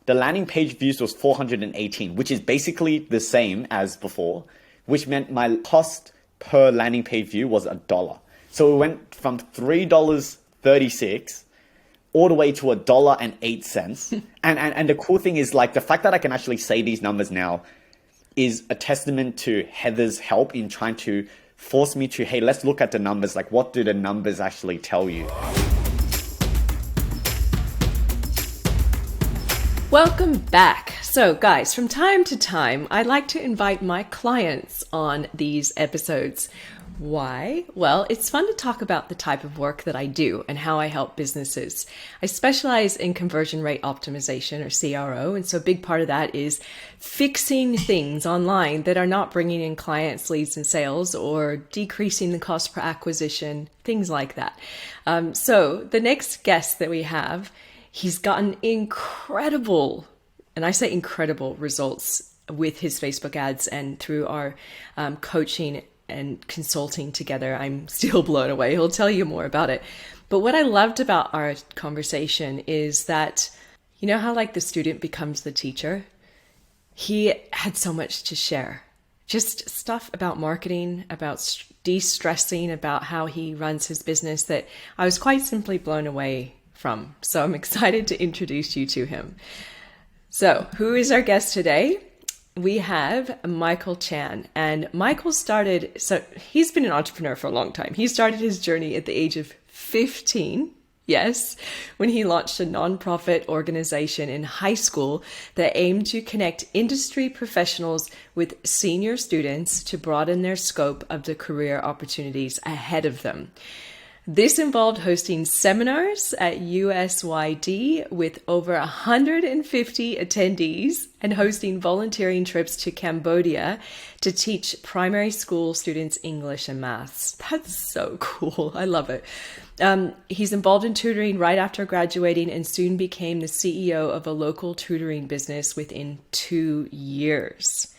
the landing page views was 418, which is basically the same as before, which meant my cost per landing page view was $1. So it went from $3.36 all the way to $1.08. And the cool thing is, like, the fact that I can actually say these numbers now is a testament to Heather's help in trying to force me to, hey, let's look at the numbers. Like, what do the numbers actually tell you? Welcome back. So guys, from time to time, I like to invite my clients on these episodes. Why? Well, it's fun to talk about the type of work that I do and how I help businesses. I specialize in conversion rate optimization, or CRO. And so a big part of that is fixing things online that are not bringing in clients, leads, and sales, or decreasing the cost per acquisition, things like that. So the next guest that we have, he's gotten incredible, and I say incredible, results with his Facebook ads and through our coaching and consulting together. I'm still blown away. He'll tell you more about it. But what I loved about our conversation is that, you know how like the student becomes the teacher? He had so much to share. Just stuff about marketing, about de-stressing, about how he runs his business that I was quite simply blown away from. So I'm excited to introduce you to him. So who is our guest today? We have Michael Chan, and Michael so he's been an entrepreneur for a long time. He started his journey at the age of 15. Yes, when he launched a nonprofit organization in high school that aimed to connect industry professionals with senior students to broaden their scope of the career opportunities ahead of them. This involved hosting seminars at USYD with over 150 attendees and hosting volunteering trips to Cambodia to teach primary school students English and maths. That's so cool. I love it. He's involved in tutoring right after graduating and soon became the CEO of a local tutoring business within 2 years.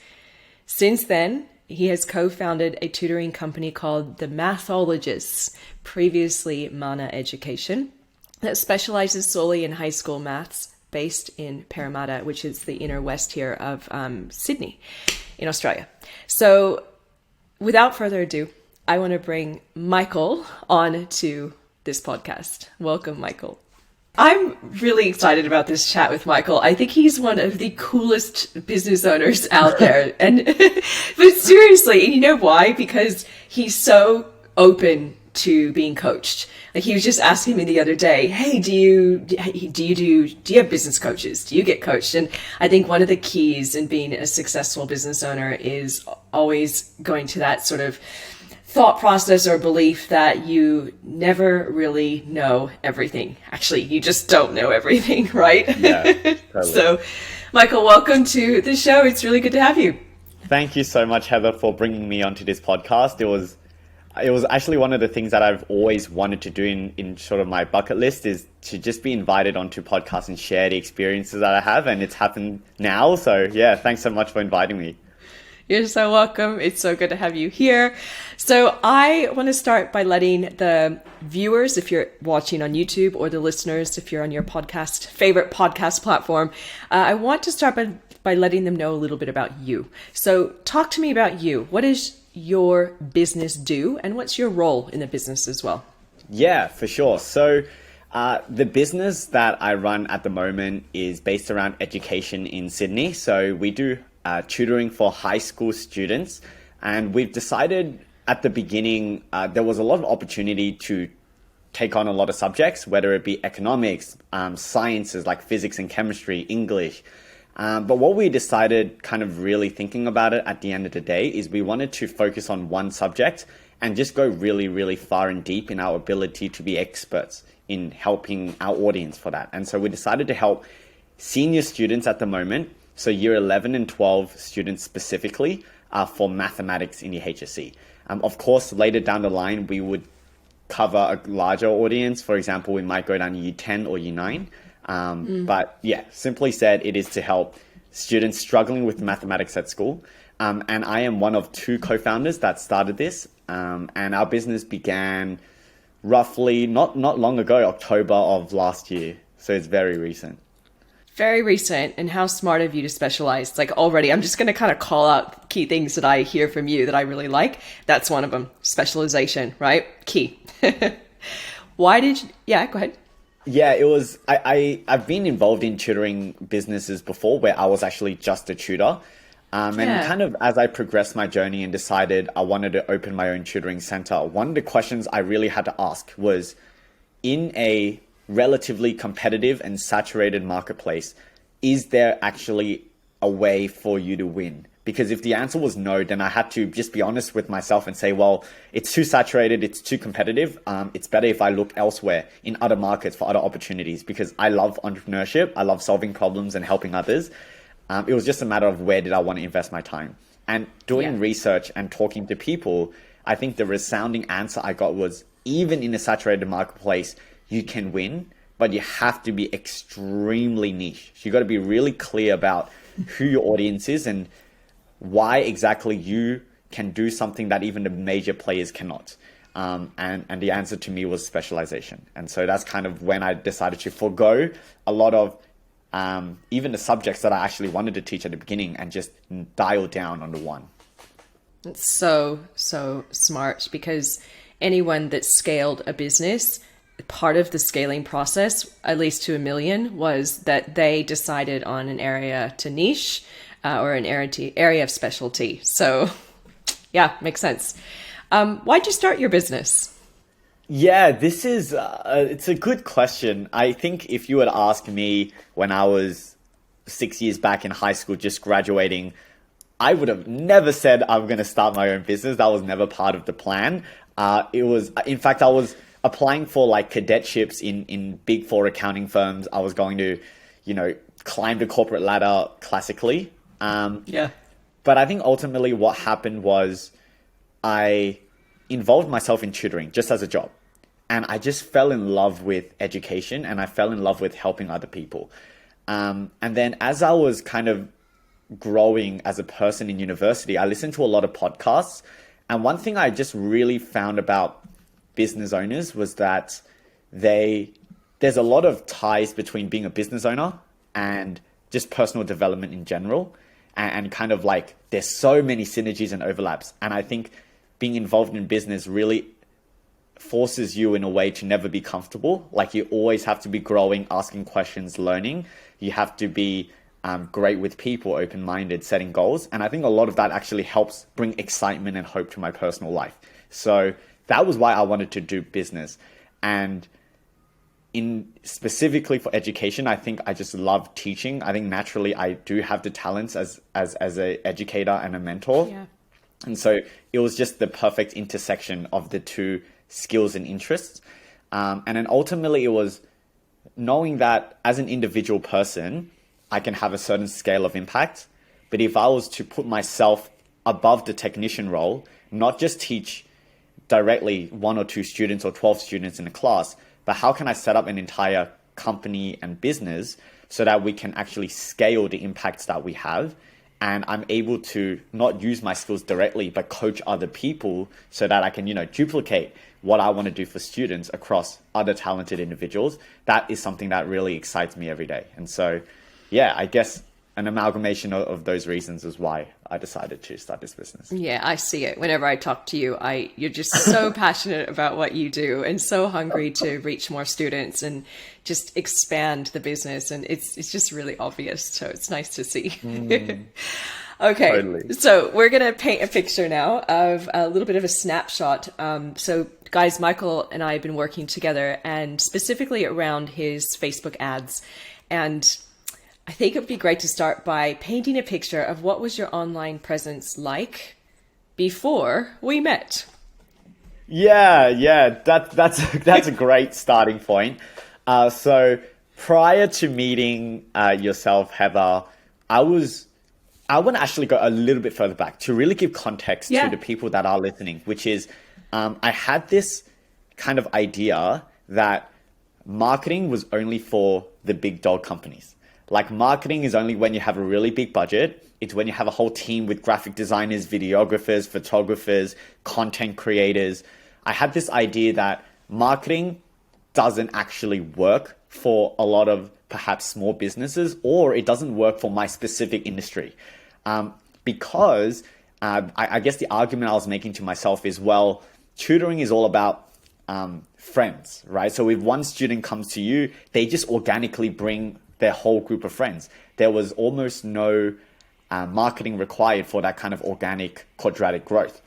Since then, he has co-founded a tutoring company called The Mathologists, previously Mana Education, that specializes solely in high school maths, based in Parramatta, which is the inner west here of Sydney in Australia. So without further ado, I want to bring Michael on to this podcast. Welcome, Michael. I'm really excited about this chat with Michael. I think he's one of the coolest business owners out there. But seriously, and you know why? Because he's so open to being coached. Like, he was just asking me the other day, hey, do you have business coaches? Do you get coached? And I think one of the keys in being a successful business owner is always going to that sort of thought process or belief that you never really know everything. Actually, you just don't know everything, right? Yeah, totally. So, Michael, welcome to the show. It's really good to have you. Thank you so much, Heather, for bringing me onto this podcast. It was actually one of the things that I've always wanted to do in sort of my bucket list, is to just be invited onto podcasts and share the experiences that I have, and it's happened now. So yeah, thanks so much for inviting me. You're so welcome. It's so good to have you here. So I want to start by letting the viewers, if you're watching on YouTube, or the listeners, if you're on your favorite podcast platform, I want to start by letting them know a little bit about you. So talk to me about you. What does your business do, and what's your role in the business as well? Yeah, for sure. So the business that I run at the moment is based around education in Sydney. So we do tutoring for high school students, and we've decided at the beginning there was a lot of opportunity to take on a lot of subjects, whether it be economics, sciences like physics and chemistry, English. But what we decided, kind of really thinking about it at the end of the day, is we wanted to focus on one subject and just go really, really far and deep in our ability to be experts in helping our audience for that. And so we decided to help senior students at the moment, so year 11 and 12 students specifically, for mathematics in your HSC. Of course, later down the line, we would cover a larger audience. For example, we might go down to year 10 or year 9. But yeah, simply said, it is to help students struggling with mathematics at school. And I am one of 2 co-founders that started this. And our business began roughly not long ago, October of last year. So it's very recent. Very recent, and how smart of you to specialize. Like already, I'm just going to kind of call out key things that I hear from you that I really like. That's one of them. Specialization, right? Key. Why did you, yeah, go ahead. Yeah, it was. I've been involved in tutoring businesses before where I was actually just a tutor. And Yeah. kind of as I progressed my journey and decided I wanted to open my own tutoring center, one of the questions I really had to ask was, in a relatively competitive and saturated marketplace, is there actually a way for you to win? Because if the answer was no, then I had to just be honest with myself and say, well, it's too saturated, it's too competitive. It's better if I look elsewhere in other markets for other opportunities, because I love entrepreneurship. I love solving problems and helping others. It was just a matter of where did I want to invest my time. And doing research and talking to people, I think the resounding answer I got was, even in a saturated marketplace, you can win, but you have to be extremely niche. So you got to be really clear about who your audience is and why exactly you can do something that even the major players cannot. And the answer to me was specialization. And so that's kind of when I decided to forego a lot of even the subjects that I actually wanted to teach at the beginning and just dial down on the one. It's so, so smart, because anyone that scaled a business, part of the scaling process, at least to 1 million, was that they decided on an area to niche or an area of specialty. So yeah, makes sense. Why'd you start your business? Yeah, this is, it's a good question. I think if you had asked me when I was 6 years back in high school, just graduating, I would have never said I'm going to start my own business. That was never part of the plan. In fact, I was applying for like cadetships in big four accounting firms. I was going to, climb the corporate ladder classically. Yeah. But I think ultimately what happened was I involved myself in tutoring just as a job. And I just fell in love with education and I fell in love with helping other people. And then as I was kind of growing as a person in university, I listened to a lot of podcasts. And one thing I just really found about business owners was that there's a lot of ties between being a business owner and just personal development in general. And kind of like there's so many synergies and overlaps. And I think being involved in business really forces you in a way to never be comfortable. Like you always have to be growing, asking questions, learning. You have to be great with people, open-minded, setting goals. And I think a lot of that actually helps bring excitement and hope to my personal life. So that was why I wanted to do business. And in specifically for education, I think I just love teaching. I think naturally I do have the talents as an educator and a mentor. Yeah. And so it was just the perfect intersection of the two skills and interests. And then ultimately it was knowing that as an individual person, I can have a certain scale of impact. But if I was to put myself above the technician role, not just teach directly 1 or 2 students or 12 students in a class, but how can I set up an entire company and business so that we can actually scale the impacts that we have? And I'm able to not use my skills directly, but coach other people so that I can, duplicate what I want to do for students across other talented individuals. That is something that really excites me every day. And so, yeah, I guess an amalgamation of those reasons is why I decided to start this business. Yeah, I see it. Whenever I talk to you, you're just so passionate about what you do and so hungry to reach more students and just expand the business. And it's just really obvious. So it's nice to see. Okay, Totally. So we're going to paint a picture now of a little bit of a snapshot. So guys, Michael and I have been working together and specifically around his Facebook ads. And I think it would be great to start by painting a picture of what was your online presence like before we met. Yeah, that's a great starting point. So prior to meeting yourself, Heather, I want to actually go a little bit further back to really give context to the people that are listening, which is I had this kind of idea that marketing was only for the big dog companies. Like marketing is only when you have a really big budget. It's when you have a whole team with graphic designers, videographers, photographers, content creators. I had this idea that marketing doesn't actually work for a lot of perhaps small businesses, or it doesn't work for my specific industry. Because I guess the argument I was making to myself is, well, tutoring is all about friends, right? So if one student comes to you, they just organically bring their whole group of friends. There was almost no marketing required for that kind of organic quadratic growth,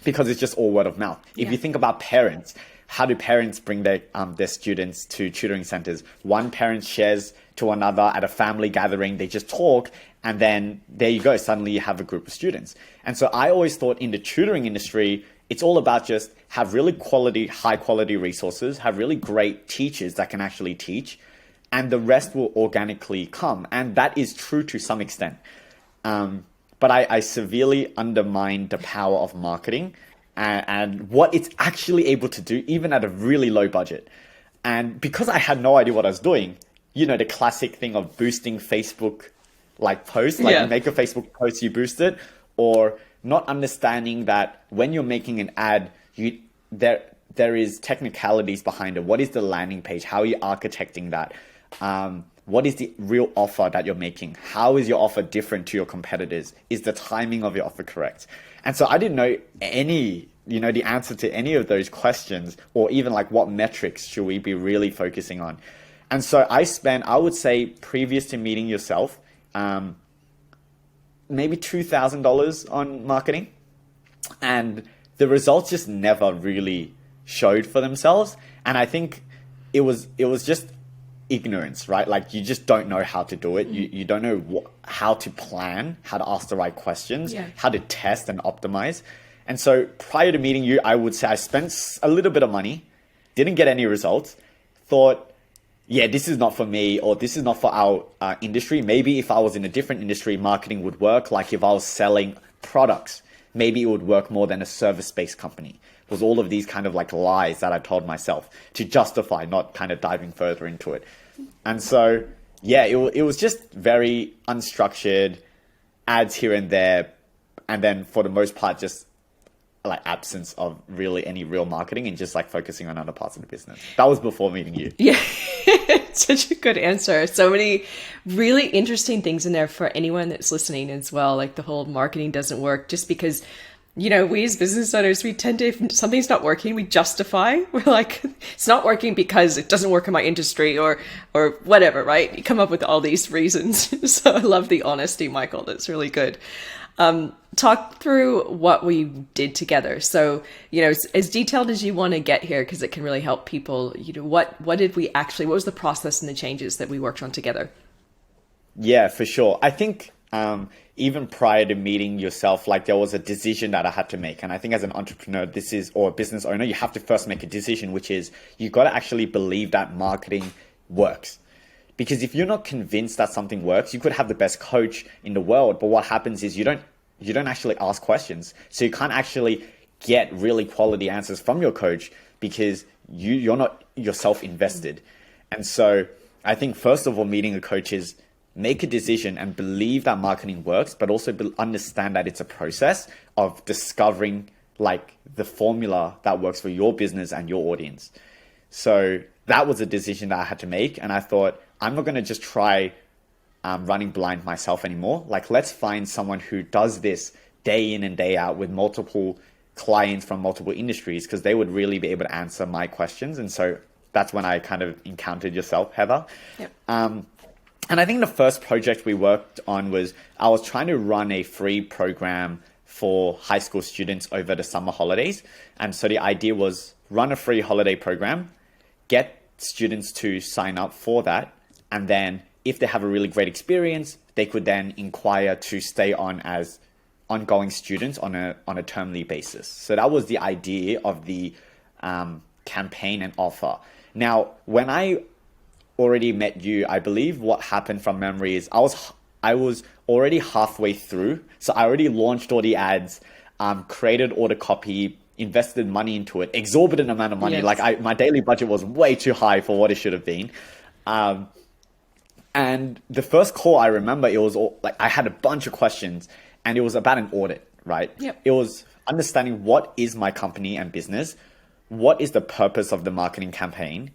because it's just all word of mouth. If you think about parents, how do parents bring their students to tutoring centers? One parent shares to another at a family gathering, they just talk, and then there you go, suddenly you have a group of students. And so I always thought in the tutoring industry, it's all about just have really high quality resources, have really great teachers that can actually teach, and the rest will organically come. And that is true to some extent. But I severely undermined the power of marketing and what it's actually able to do, even at a really low budget. And because I had no idea what I was doing, you know, the classic thing of boosting Facebook like posts, like you make a Facebook post, you boost it, or not understanding that when you're making an ad, there is technicalities behind it. What is the landing page? How are you architecting that? What is the real offer that you're making? How is your offer different to your competitors? Is the timing of your offer correct? And so I didn't know the answer to any of those questions, or even like what metrics should we be really focusing on. And so I would say, previous to meeting yourself, maybe $2,000 on marketing. And the results just never really showed for themselves. And I think it was just ignorance, right? Like, you just don't know how to do it. You don't know how to plan, how to ask the right questions, how to test and optimize. And so prior to meeting you, I would say I spent a little bit of money, didn't get any results, thought, yeah, this is not for me, or this is not for our industry. Maybe if I was in a different industry, marketing would work. Like if I was selling products, maybe it would work more than a service-based company. It was all of these kind of like lies that I told myself to justify not kind of diving further into it. And so, yeah, it was just very unstructured, ads here and there. And then for the most part, just like absence of really any real marketing, and just like focusing on other parts of the business. That was before meeting you. Yeah, such a good answer. So many really interesting things in there for anyone that's listening as well. Like the whole marketing doesn't work just because, you know, we as business owners, we tend to, if something's not working, we justify. We're like, it's not working because it doesn't work in my industry or whatever, right? You come up with all these reasons. So I love the honesty, Michael. That's really good. Talk through what we did together. So, you know, as detailed as you want to get here, because it can really help people, you know, what was the process and the changes that we worked on together? Yeah, for sure. I think, even prior to meeting yourself, like there was a decision that I had to make. And I think as an entrepreneur, or a business owner, you have to first make a decision, which is you got to actually believe that marketing works. Because if you're not convinced that something works, you could have the best coach in the world, but what happens is you don't actually ask questions. So you can't actually get really quality answers from your coach because you're not yourself invested. And so I think first of all, meeting a coach is make a decision and believe that marketing works, but also understand that it's a process of discovering like the formula that works for your business and your audience. So that was a decision that I had to make. And I thought, I'm not going to just try running blind myself anymore. Like, let's find someone who does this day in and day out with multiple clients from multiple industries, because they would really be able to answer my questions. And so that's when I kind of encountered yourself, Heather. Yep. And I think the first project we worked on was I was trying to run a free program for high school students over the summer holidays. And so the idea was run a free holiday program, get students to sign up for that, and then if they have a really great experience, they could then inquire to stay on as ongoing students on a termly basis. So that was the idea of the campaign and offer. Now, when I already met you, I believe what happened from memory is I was already halfway through. So I already launched all the ads, created all the copy, invested money into it, exorbitant amount of money. Yes. Like my daily budget was way too high for what it should have been. And the first call I remember, it was all, like I had a bunch of questions, and it was about an audit, right? Yep. It was understanding what is my company and business, what is the purpose of the marketing campaign,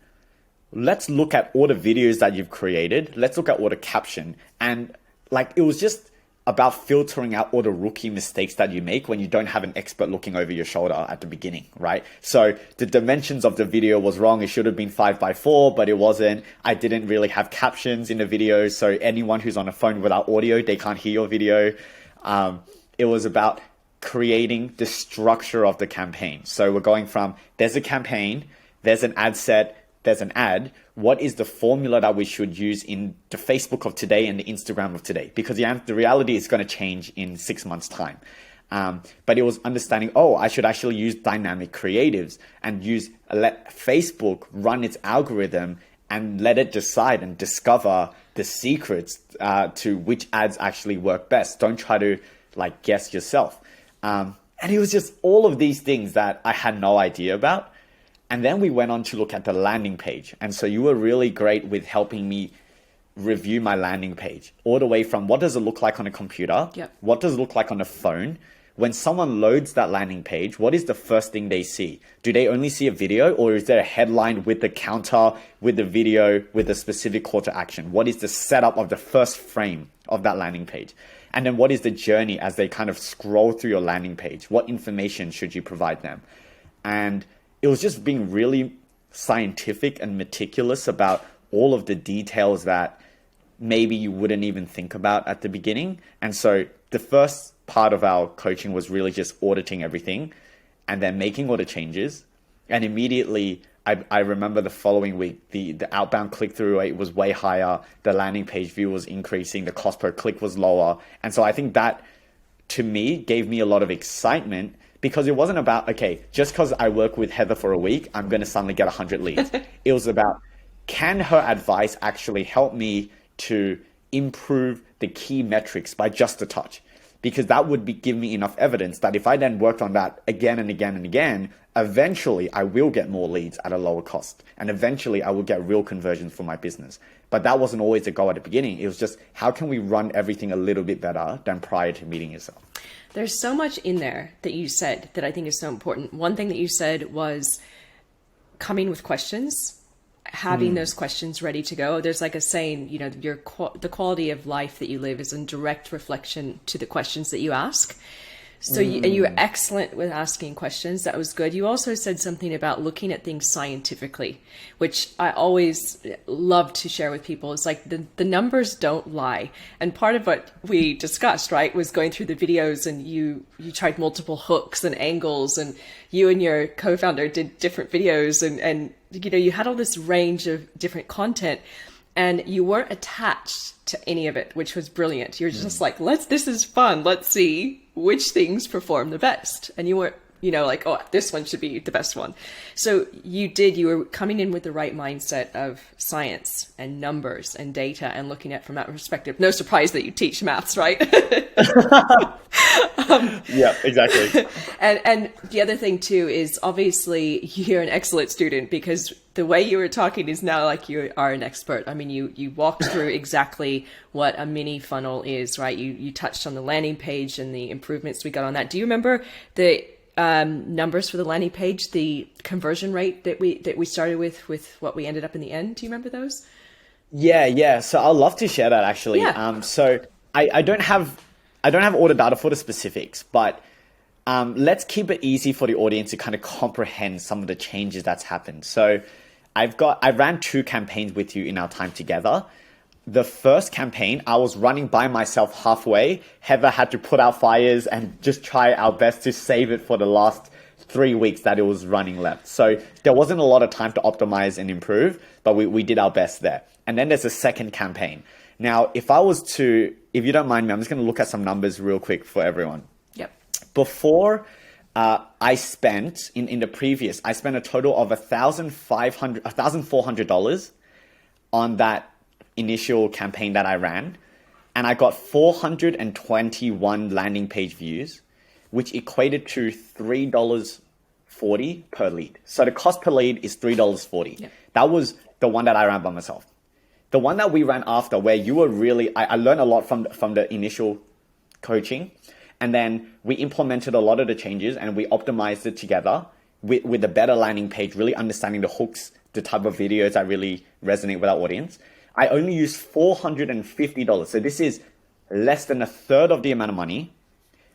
let's look at all the videos that you've created. Let's look at all the caption. And like, it was just about filtering out all the rookie mistakes that you make when you don't have an expert looking over your shoulder at the beginning, right? So the dimensions of the video was wrong. It should have been 5x4, but it wasn't. I didn't really have captions in the video. So anyone who's on a phone without audio, they can't hear your video. It was about creating the structure of the campaign. So we're going from, there's a campaign, there's an ad set, there's an ad. What is the formula that we should use in the Facebook of today and the Instagram of today? Because the reality is going to change in 6 months' time. But it was understanding, I should actually use dynamic creatives and let Facebook run its algorithm and let it decide and discover the secrets to which ads actually work best. Don't try to like guess yourself. And it was just all of these things that I had no idea about. And then we went on to look at the landing page. And so you were really great with helping me review my landing page all the way from what does it look like on a computer? Yep. What does it look like on a phone? When someone loads that landing page, what is the first thing they see? Do they only see a video, or is there a headline with the counter, with the video, with a specific call to action? What is the setup of the first frame of that landing page? And then what is the journey as they kind of scroll through your landing page? What information should you provide them? And it was just being really scientific and meticulous about all of the details that maybe you wouldn't even think about at the beginning. And so the first part of our coaching was really just auditing everything and then making all the changes. And immediately, I remember the following week, the outbound click-through rate was way higher. The landing page view was increasing. The cost per click was lower. And so I think that, to me, gave me a lot of excitement, because it wasn't about, okay, just because I work with Heather for a week, I'm going to suddenly get 100 leads. It was about, can her advice actually help me to improve the key metrics by just a touch? Because that would give me enough evidence that if I then worked on that again and again and again, eventually I will get more leads at a lower cost. And eventually I will get real conversions for my business. But that wasn't always the goal at the beginning. It was just, how can we run everything a little bit better than prior to meeting yourself? There's so much in there that you said that I think is so important. One thing that you said was coming with questions, having those questions ready to go. There's like a saying, the quality of life that you live is in direct reflection to the questions that you ask. So you were excellent with asking questions. That was good. You also said something about looking at things scientifically, which I always love to share with people. It's like the numbers don't lie. And part of what we discussed, right, was going through the videos, and you tried multiple hooks and angles, and you and your co-founder did different videos, and you had all this range of different content, and you weren't attached to any of it, which was brilliant. You're just like, this is fun. Let's see which things perform the best. And you weren't, like, this one should be the best one. So you were coming in with the right mindset of science and numbers and data and looking at it from that perspective. No surprise that you teach maths, right? Yeah, exactly. And the other thing too is, obviously you're an excellent student, because the way you were talking is now like you are an expert. I mean, you walked through exactly what a mini funnel is, right? You touched on the landing page and the improvements we got on that. Do you remember the numbers for the landing page, the conversion rate that we started with what we ended up in the end? Do you remember those? Yeah. So I'd love to share that, actually. Yeah. So I don't have all the data for the specifics, but let's keep it easy for the audience to kind of comprehend some of the changes that's happened. So I ran 2 campaigns with you in our time together. The first campaign, I was running by myself halfway. Heather had to put out fires and just try our best to save it for the last 3 weeks that it was running left. So there wasn't a lot of time to optimize and improve, but we did our best there. And then there's a second campaign. Now, if you don't mind me, I'm just going to look at some numbers real quick for everyone. Yep. Before I spent, in the previous, I spent a total of $1,400 on that initial campaign that I ran. And I got 421 landing page views, which equated to $3.40 per lead. So the cost per lead is $3.40. Yep. That was the one that I ran by myself. The one that we ran after, where you were really, I learned a lot from the initial coaching. And then we implemented a lot of the changes and we optimized it together with a better landing page, really understanding the hooks, the type of videos that really resonate with our audience. I only used $450. So this is less than a third of the amount of money.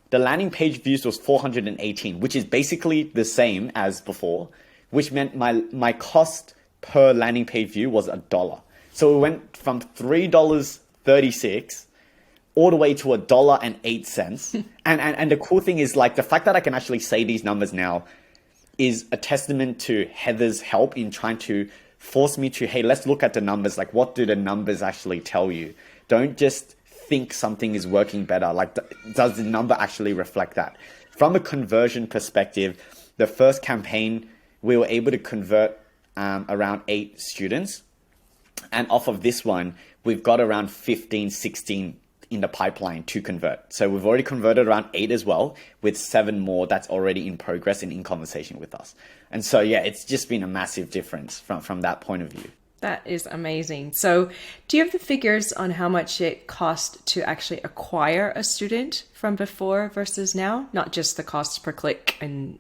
The landing page views was 418, which is basically the same as before, which meant my cost per landing page view was $1. So it went from $3.36 all the way to $1.08. And the cool thing is, like, the fact that I can actually say these numbers now is a testament to Heather's help in trying to force me to, hey, let's look at the numbers. Like, what do the numbers actually tell you? Don't just think something is working better. Like, does the number actually reflect that? From a conversion perspective, the first campaign, we were able to convert around 8 students. And off of this one, we've got around 15, 16 in the pipeline to convert. So we've already converted around 8 as well, with 7 more that's already in progress and in conversation with us. And so, yeah, it's just been a massive difference from that point of view. That is amazing. So do you have the figures on how much it cost to actually acquire a student from before versus now? Not just the cost per click and,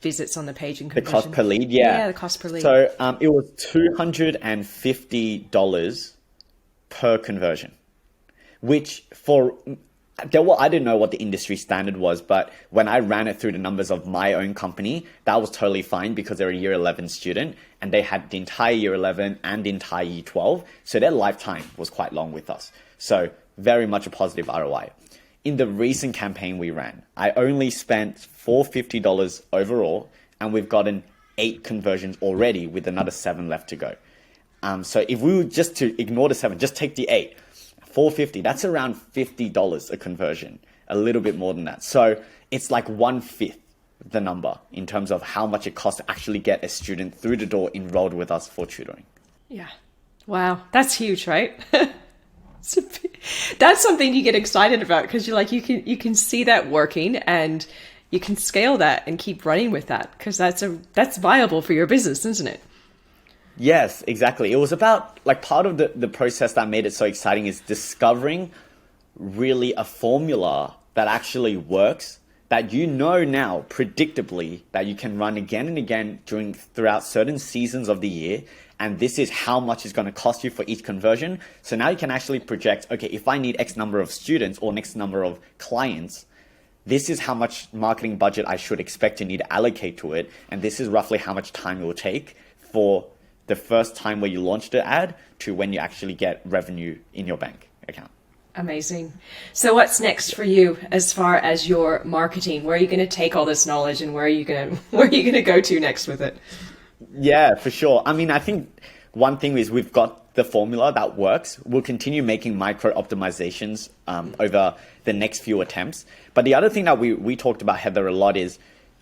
visits on the page and conversion. The cost per lead, yeah. Yeah, the cost per lead. So it was $250 per conversion, which I didn't know what the industry standard was, but when I ran it through the numbers of my own company, that was totally fine because they're a year 11 student and they had the entire year 11 and the entire year 12. So their lifetime was quite long with us. So very much a positive ROI. In the recent campaign we ran, I only spent $450 overall, and we've gotten 8 conversions already with another 7 left to go. So if we were just to ignore the 7, just take the 8, $450, that's around $50 a conversion, a little bit more than that. So it's like 1/5 the number in terms of how much it costs to actually get a student through the door enrolled with us for tutoring. Yeah. Wow. That's huge, right? That's something you get excited about because you're like, you can see that working and you can scale that and keep running with that because that's viable for your business, isn't it? Yes, exactly. It was about, like, part of the process that made it so exciting is discovering really a formula that actually works, that now predictably that you can run again and again throughout certain seasons of the year. And this is how much it's going to cost you for each conversion. So now you can actually project, okay, if I need X number of students or X number of clients, this is how much marketing budget I should expect to need to allocate to it. And this is roughly how much time it will take for the first time where you launch the ad to when you actually get revenue in your bank account. Amazing. So what's next for you as far as your marketing? Where are you going to take all this knowledge and where are you going to go to next with it? Yeah, for sure. I mean, I think one thing is we've got the formula that works. We'll continue making micro optimizations over the next few attempts. But the other thing that we talked about, Heather, a lot is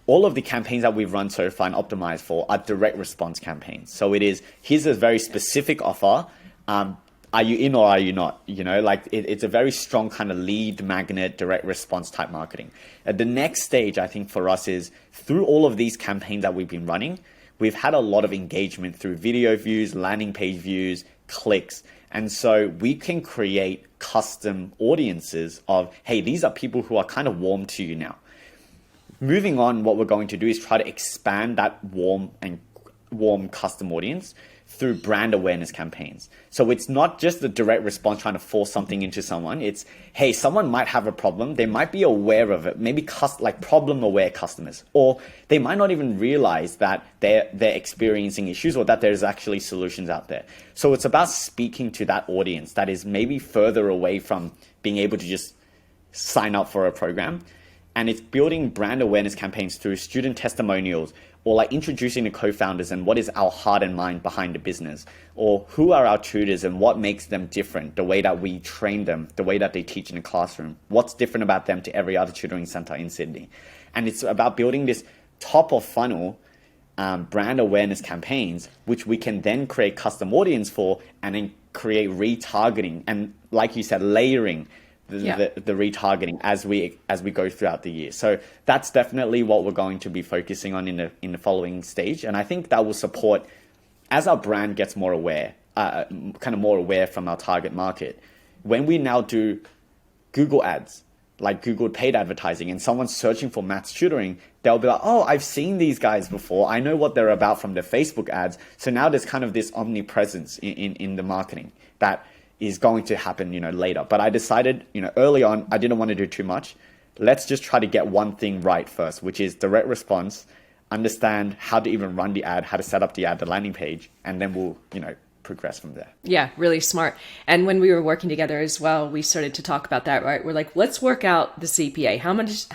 all of the campaigns that we've run so far and optimized for are direct response campaigns. So it is, here's a very specific offer. Are you in or are you not? It's a very strong kind of lead magnet, direct response type marketing. The next stage, I think, for us is through all of these campaigns that we've been running, we've had a lot of engagement through video views, landing page views, clicks. And so we can create custom audiences of, hey, these are people who are kind of warm to you now. Moving on, what we're going to do is try to expand that warm custom audience through brand awareness campaigns. So it's not just the direct response trying to force something into someone. It's, hey, someone might have a problem. They might be aware of it, maybe like problem aware customers, or they might not even realize that they're experiencing issues or that there's actually solutions out there. So it's about speaking to that audience that is maybe further away from being able to just sign up for a program. And it's building brand awareness campaigns through student testimonials, or like introducing the co-founders and what is our heart and mind behind the business, or who are our tutors and what makes them different, the way that we train them, the way that they teach in the classroom, what's different about them to every other tutoring center in Sydney. And it's about building this top of funnel brand awareness campaigns, which we can then create custom audience for and then create retargeting. And like you said, layering the retargeting as we go throughout the year. So that's definitely what we're going to be focusing on in the following stage. And I think that will support, as our brand gets more aware, kind of more aware from our target market, when we now do Google ads, like Googled paid advertising and someone's searching for maths tutoring, they'll be like, oh, I've seen these guys before. I know what they're about from their Facebook ads. So now there's kind of this omnipresence in the marketing that is going to happen, later. But I decided, early on, I didn't want to do too much. Let's just try to get one thing right first, which is direct response, understand how to even run the ad, how to set up the ad, the landing page, and then we'll, progress from there. Yeah, really smart. And when we were working together as well, we started to talk about that, right? We're like, let's work out the CPA. How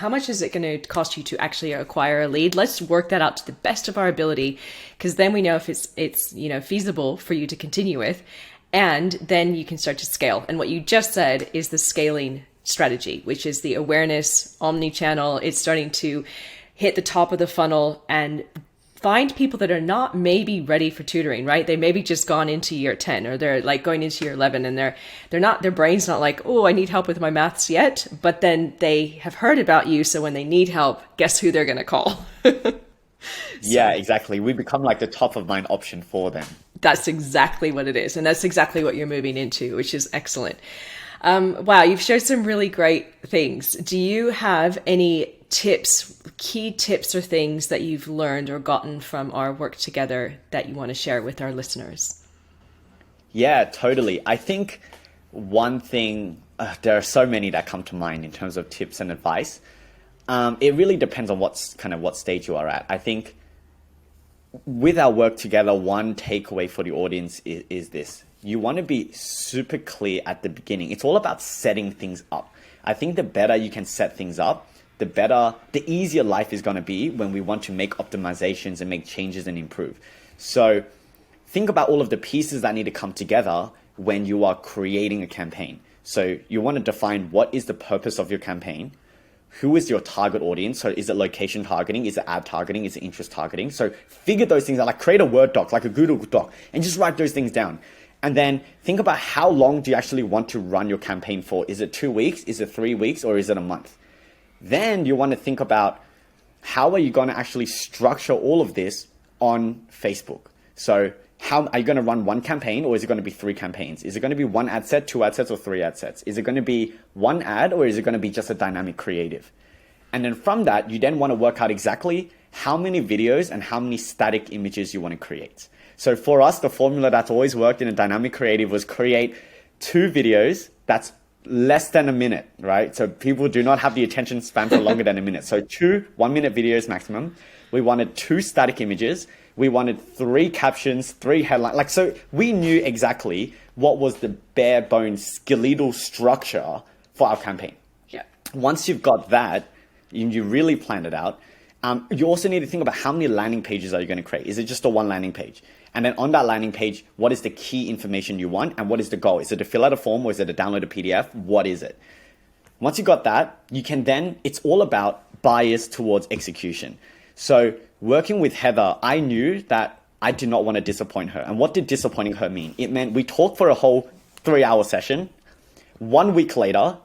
much is it going to cost you to actually acquire a lead? Let's work that out to the best of our ability, because then we know if it's feasible for you to continue with, and then you can start to scale. And what you just said is the scaling strategy, which is the awareness, omni-channel. It's starting to hit the top of the funnel and find people that are not maybe ready for tutoring, right? They maybe just gone into year 10, or they're like going into year 11, and they're not, their brain's not like, oh, I need help with my maths yet. But then they have heard about you. So when they need help, guess who they're going to call? Yeah, exactly. We become like the top of mind option for them. That's exactly what it is. And that's exactly what you're moving into, which is excellent. Wow, you've shared some really great things. Do you have any tips, key tips or things that you've learned or gotten from our work together that you want to share with our listeners? Yeah, totally. I think one thing, there are so many that come to mind in terms of tips and advice. It really depends on what stage you are at. I think with our work together, one takeaway for the audience is this. You want to be super clear at the beginning. It's all about setting things up. I think the better you can set things up, the easier life is going to be when we want to make optimizations and make changes and improve. So think about all of the pieces that need to come together when you are creating a campaign. So you want to define what is the purpose of your campaign. Who is your target audience? So is it location targeting? Is it ad targeting? Is it interest targeting? So figure those things out, like create a Word doc, like a Google doc, and just write those things down. And then think about how long do you actually want to run your campaign for? Is it 2 weeks? Is it 3 weeks? Or is it a month? Then you want to think about how are you going to actually structure all of this on Facebook? So how are you going to run one campaign, or is it going to be 3 campaigns? Is it going to be 1 ad set, 2 ad sets, or 3 ad sets? Is it going to be 1 ad, or is it going to be just a dynamic creative? And then from that, you then want to work out exactly how many videos and how many static images you want to create. So for us, the formula that's always worked in a dynamic creative was create 2 videos that's less than a minute, right? So people do not have the attention span for longer than a minute. So 2 1-minute videos maximum. We wanted 2 static images. We wanted 3 captions, 3 headlines. So we knew exactly what was the bare bones skeletal structure for our campaign. Yeah. Once you've got that, you really plan it out. You also need to think about how many landing pages are you going to create? Is it just a 1 landing page? And then on that landing page, what is the key information you want? And what is the goal? Is it to fill out a form, or is it to download a PDF? What is it? Once you got that, you can then, it's all about bias towards execution. So working with Heather, I knew that I did not want to disappoint her. And what did disappointing her mean? It meant we talked for a whole 3-hour session. 1 week later,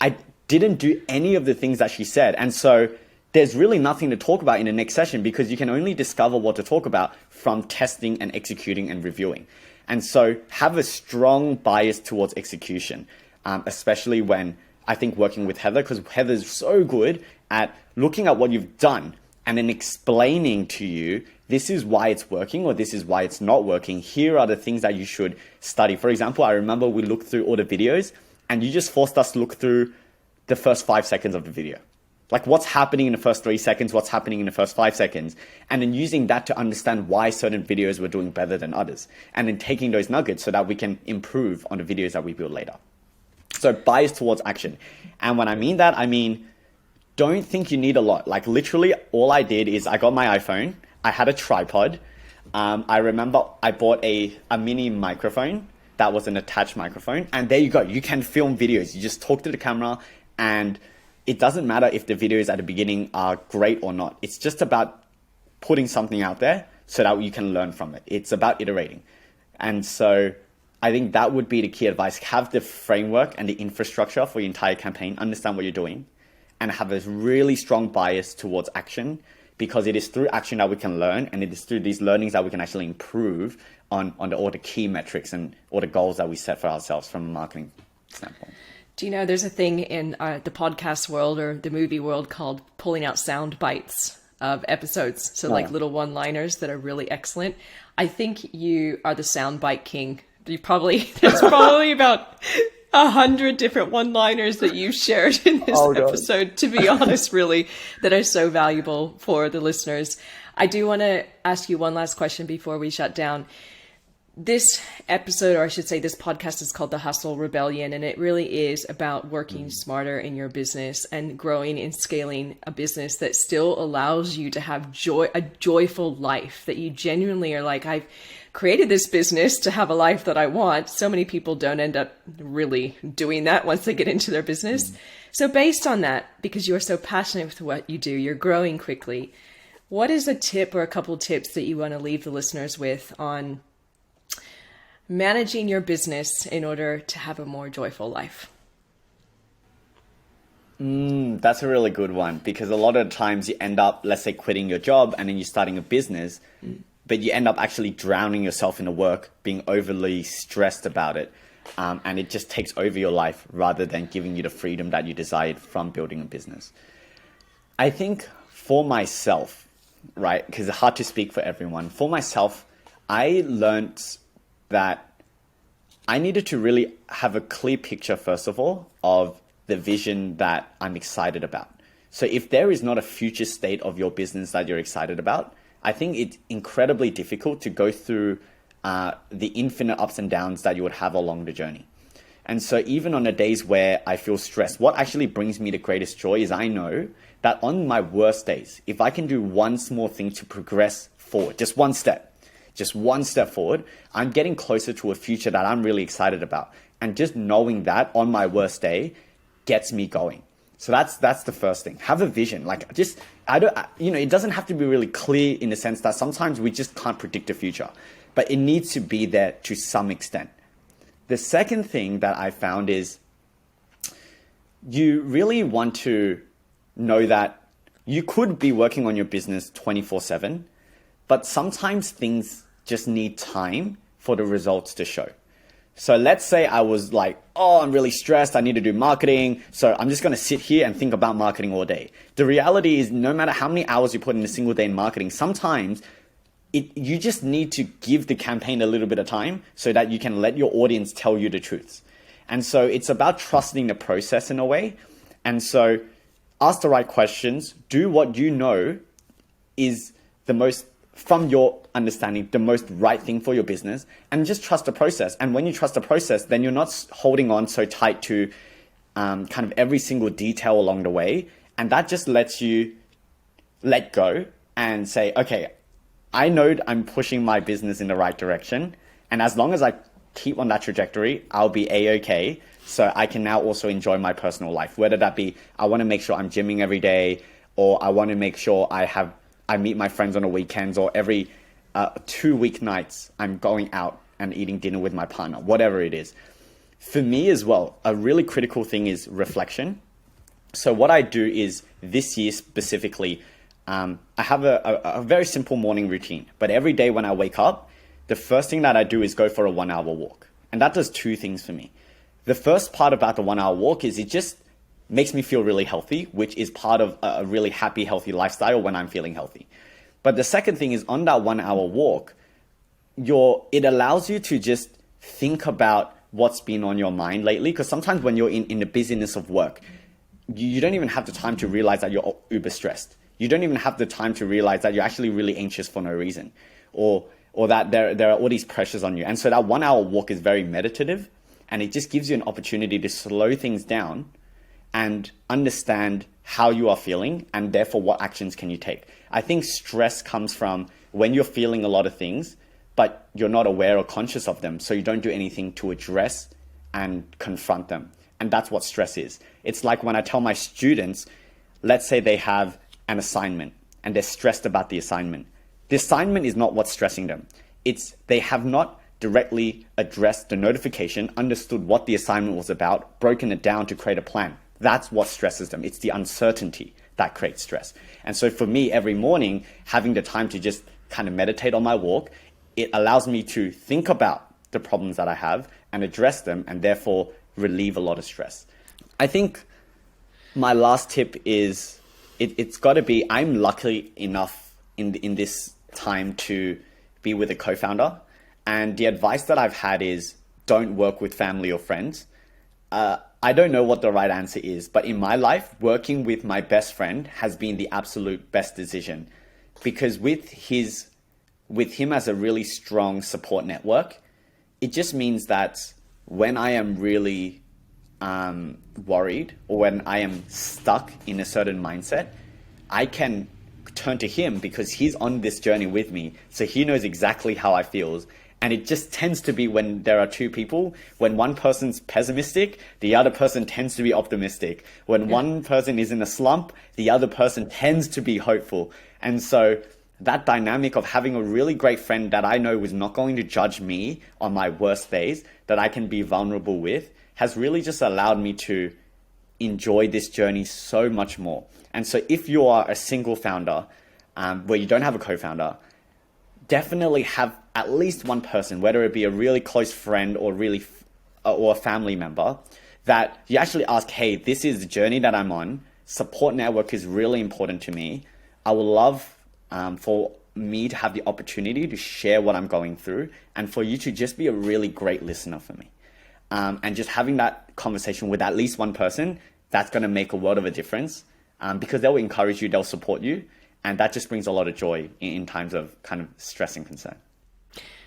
I didn't do any of the things that she said. And so there's really nothing to talk about in the next session, because you can only discover what to talk about from testing and executing and reviewing. And so have a strong bias towards execution, especially when I think working with Heather, because Heather's so good at looking at what you've done and then explaining to you, this is why it's working, or this is why it's not working. Here are the things that you should study. For example, I remember we looked through all the videos and you just forced us to look through the first 5 seconds of the video. Like what's happening in the first 3 seconds, what's happening in the first 5 seconds, and then using that to understand why certain videos were doing better than others, and then taking those nuggets so that we can improve on the videos that we build later. So bias towards action. And when I mean that, I mean, don't think you need a lot. Like literally all I did is I got my iPhone, I had a tripod. I remember I bought a mini microphone that was an attached microphone, and there you go. You can film videos. You just talk to the camera, and it doesn't matter if the videos at the beginning are great or not. It's just about putting something out there so that you can learn from it. It's about iterating. And so I think that would be the key advice. Have the framework and the infrastructure for your entire campaign, understand what you're doing, and have a really strong bias towards action, because it is through action that we can learn, and it is through these learnings that we can actually improve on all the key metrics and all the goals that we set for ourselves from a marketing standpoint. Do you know there's a thing in the podcast world or the movie world called pulling out sound bites of episodes? So, like little one liners that are really excellent. I think you are the sound bite king. There's probably about 100 different one-liners that you've shared in this episode, to be honest, really, that are so valuable for the listeners. I do want to ask you one last question before we shut down. This episode, or I should say this podcast, is called The Hustle Rebellion, and it really is about working smarter in your business and growing and scaling a business that still allows you to have a joyful life, that you genuinely are like, I've created this business to have a life that I want. So many people don't end up really doing that once they get into their business. So based on that, because you're so passionate with what you do, you're growing quickly, what is a tip or a couple of tips that you want to leave the listeners with on managing your business in order to have a more joyful life? That's a really good one, because a lot of times you end up, let's say, quitting your job and then you're starting a business, but you end up actually drowning yourself in the work, being overly stressed about it. And it just takes over your life rather than giving you the freedom that you desired from building a business. I think for myself, right, because it's hard to speak for everyone. For myself, I learned that I needed to really have a clear picture, first of all, of the vision that I'm excited about. So if there is not a future state of your business that you're excited about, I think it's incredibly difficult to go through the infinite ups and downs that you would have along the journey. And so even on the days where I feel stressed, what actually brings me the greatest joy is I know that on my worst days, if I can do one small thing to progress forward, just one step forward, I'm getting closer to a future that I'm really excited about. And just knowing that on my worst day gets me going. So that's the first thing. Have a vision. It doesn't have to be really clear, in the sense that sometimes we just can't predict the future, but it needs to be there to some extent. The second thing that I found is you really want to know that you could be working on your business 24/7, but sometimes things just need time for the results to show. So let's say I was like, oh, I'm really stressed, I need to do marketing, so I'm just going to sit here and think about marketing all day. The reality is, no matter how many hours you put in a single day in marketing, sometimes you just need to give the campaign a little bit of time so that you can let your audience tell you the truths. And so it's about trusting the process in a way. And so ask the right questions, do what you know is the most, from your understanding, the most right thing for your business, and just trust the process. And when you trust the process, then you're not holding on so tight to kind of every single detail along the way. And that just lets you let go and say, okay, I know I'm pushing my business in the right direction. And as long as I keep on that trajectory, I'll be a-okay. So I can now also enjoy my personal life, whether that be, I want to make sure I'm gymming every day, or I want to make sure I meet my friends on the weekends, or every 2 weeknights I'm going out and eating dinner with my partner, whatever it is. For me as well, a really critical thing is reflection. So what I do is, this year specifically, I have a very simple morning routine, but every day when I wake up, the first thing that I do is go for a 1 hour walk. And that does two things for me. The first part about the 1 hour walk is it just makes me feel really healthy, which is part of a really happy, healthy lifestyle when I'm feeling healthy. But the second thing is, on that 1 hour walk, it allows you to just think about what's been on your mind lately. Because sometimes when you're in the busyness of work, you don't even have the time to realize that you're uber stressed. You don't even have the time to realize that you're actually really anxious for no reason, or that there are all these pressures on you. And so that 1 hour walk is very meditative, and it just gives you an opportunity to slow things down and understand how you are feeling, and therefore what actions can you take. I think stress comes from when you're feeling a lot of things, but you're not aware or conscious of them, so you don't do anything to address and confront them. And that's what stress is. It's like when I tell my students, let's say they have an assignment and they're stressed about the assignment. The assignment is not what's stressing them. It's they have not directly addressed the notification, understood what the assignment was about, broken it down to create a plan. That's what stresses them. It's the uncertainty that creates stress. And so for me, every morning, having the time to just kind of meditate on my walk, it allows me to think about the problems that I have and address them, and therefore relieve a lot of stress. I think my last tip is it's got to be, I'm lucky enough in this time to be with a co-founder. And the advice that I've had is don't work with family or friends. I don't know what the right answer is, but in my life, working with my best friend has been the absolute best decision, because with him as a really strong support network, it just means that when I am really worried, or when I am stuck in a certain mindset, I can turn to him because he's on this journey with me. So he knows exactly how I feel. And it just tends to be, when there are two people, when one person's pessimistic, the other person tends to be optimistic. When one person is in a slump, the other person tends to be hopeful. And so that dynamic of having a really great friend that I know is not going to judge me on my worst days, that I can be vulnerable with, has really just allowed me to enjoy this journey so much more. And so if you are a single founder, where you don't have a co-founder, definitely have at least one person, whether it be a really close friend or or a family member, that you actually ask, hey, this is the journey that I'm on. Support network is really important to me. I would love for me to have the opportunity to share what I'm going through, and for you to just be a really great listener for me. And just having that conversation with at least one person, that's going to make a world of a difference, because they'll encourage you, they'll support you. And that just brings a lot of joy in times of kind of stress and concern.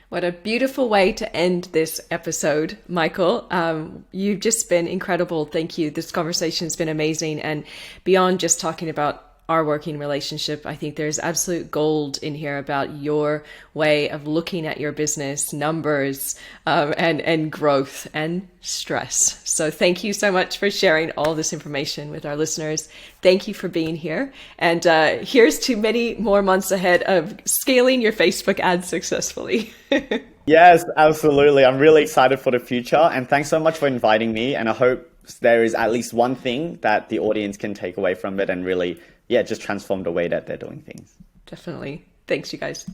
What a beautiful way to end this episode, Michael. You've just been incredible. Thank you. This conversation has been amazing. And beyond just talking about our working relationship, I think there's absolute gold in here about your way of looking at your business, numbers, and growth and stress. So thank you so much for sharing all this information with our listeners. Thank you for being here. And here's to many more months ahead of scaling your Facebook ads successfully. Yes, absolutely. I'm really excited for the future. And thanks so much for inviting me. And I hope there is at least one thing that the audience can take away from it and really, just transform the way that they're doing things. Definitely. Thanks, you guys.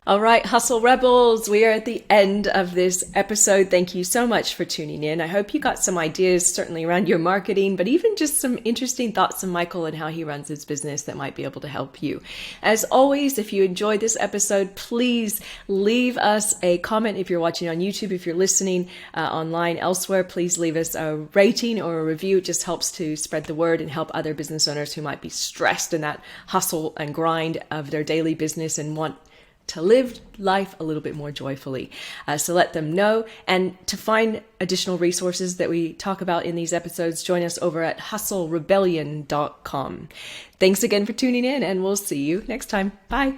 All right, Hustle Rebels, we are at the end of this episode. Thank you so much for tuning in. I hope you got some ideas, certainly around your marketing, but even just some interesting thoughts from Michael and how he runs his business that might be able to help you. As always, if you enjoyed this episode, please leave us a comment. If you're watching on YouTube, if you're listening online elsewhere, please leave us a rating or a review. It just helps to spread the word and help other business owners who might be stressed in that hustle and grind of their daily business and want to live life a little bit more joyfully. So let them know. And to find additional resources that we talk about in these episodes, join us over at hustlerebellion.com. Thanks again for tuning in, and we'll see you next time. Bye.